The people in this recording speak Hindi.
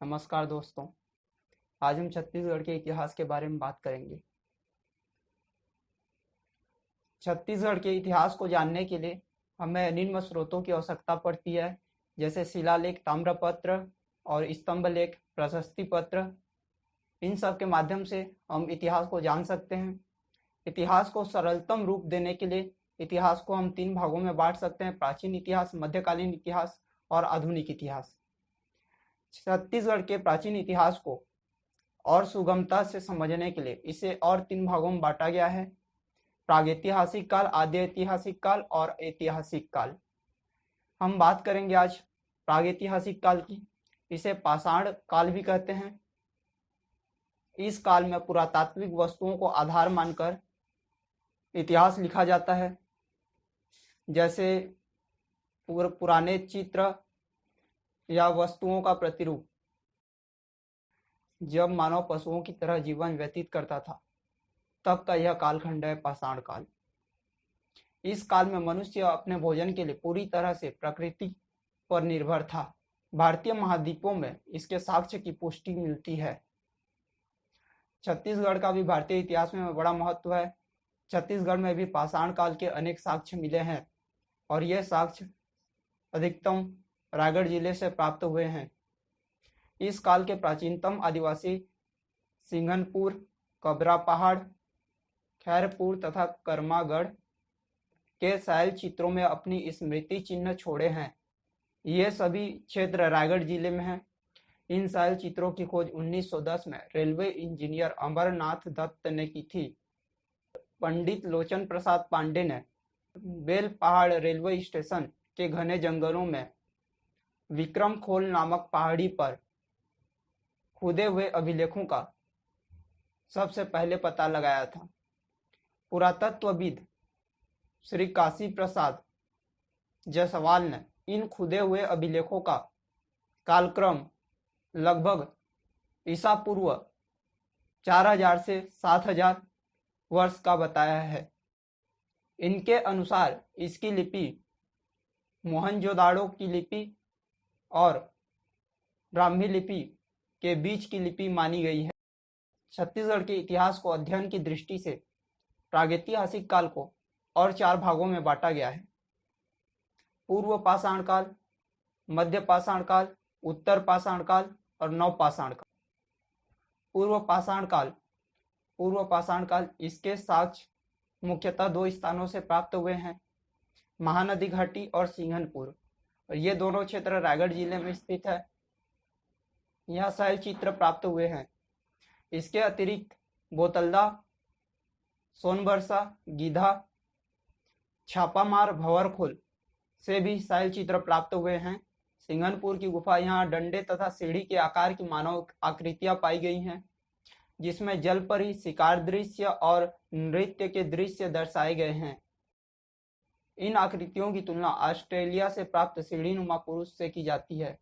नमस्कार दोस्तों। आज हम छत्तीसगढ़ के इतिहास के बारे में बात करेंगे। छत्तीसगढ़ के इतिहास को जानने के लिए हमें निम्न स्रोतों की आवश्यकता पड़ती है, जैसे शिलालेख, ताम्रपत्र और स्तंभ लेख, प्रशस्ति पत्र। इन सब के माध्यम से हम इतिहास को जान सकते हैं। इतिहास को सरलतम रूप देने के लिए इतिहास को हम 3 भागों में बांट सकते हैं: प्राचीन इतिहास, मध्यकालीन इतिहास और आधुनिक इतिहास। छत्तीसगढ़ के प्राचीन इतिहास को और सुगमता से समझने के लिए इसे और 3 भागों में बांटा गया है: प्रागैतिहासिक काल, आद्य ऐतिहासिक काल और ऐतिहासिक काल। हम बात करेंगे आज प्रागैतिहासिक काल की। इसे पाषाण काल भी कहते हैं। इस काल में पुरातात्विक वस्तुओं को आधार मानकर इतिहास लिखा जाता है, जैसे पुराने चित्र या वस्तुओं का प्रतिरूप। जब मानव पशुओं की तरह जीवन व्यतीत करता था, तब का यह कालखंड है पाषाण काल। इस काल में मनुष्य अपने भोजन के लिए पूरी तरह से प्रकृति पर निर्भर था। भारतीय महाद्वीपों में इसके साक्ष्य की पुष्टि मिलती है। छत्तीसगढ़ का भी भारतीय इतिहास में बड़ा महत्व है। छत्तीसगढ़ में भी पाषाण काल के अनेक साक्ष्य मिले हैं और ये साक्ष्य अधिकतम रायगढ़ जिले से प्राप्त हुए हैं। इस काल के प्राचीनतम आदिवासी सिंघनपुर, कबरा पहाड़, खैरपुर तथा कर्मागढ़ के शैल चित्रों में अपनी स्मृति चिन्ह छोड़े हैं। ये सभी क्षेत्र रायगढ़ जिले में हैं। इन शैल चित्रों की खोज 1910 में रेलवे इंजीनियर अमरनाथ दत्त ने की थी। पंडित लोचन प्रसाद पांडे ने बेल पहाड़ रेलवे स्टेशन के घने जंगलों में विक्रम खोल नामक पहाड़ी पर खुदे हुए अभिलेखों का सबसे पहले पता लगाया था। पुरातत्वविद श्री काशी प्रसाद जायसवाल ने इन खुदे हुए अभिलेखों का कालक्रम लगभग ईसा पूर्व 4000 से 7000 वर्ष का बताया है। इनके अनुसार इसकी लिपि मोहनजोदाड़ो की लिपि और ब्राह्मी लिपि के बीच की लिपि मानी गई है। छत्तीसगढ़ के इतिहास को अध्ययन की दृष्टि से प्रागैतिहासिक काल को और 4 भागों में बांटा गया है: पूर्व पाषाण काल, मध्य पाषाण काल, उत्तर पाषाण काल और नवपाषाण काल। पूर्व पाषाण काल इसके साक्ष्य मुख्यतः 2 स्थानों से प्राप्त हुए हैं: महानदी घाटी और सिंघनपुर। और ये दोनों क्षेत्र रायगढ़ जिले में स्थित है। यहाँ शैल चित्र प्राप्त हुए हैं। इसके अतिरिक्त बोतलदा, सोनबरसा, गीधा, छापामार, भंवरखोल से भी शैल चित्र प्राप्त हुए हैं। सिंघनपुर की गुफा, यहाँ डंडे तथा सीढ़ी के आकार की मानव आकृतियां पाई गई हैं, जिसमें जलपरी, शिकार दृश्य और नृत्य के दृश्य दर्शाए गए हैं। इन आकृतियों की तुलना ऑस्ट्रेलिया से प्राप्त सीढ़ीनुमा पुरुष से की जाती है।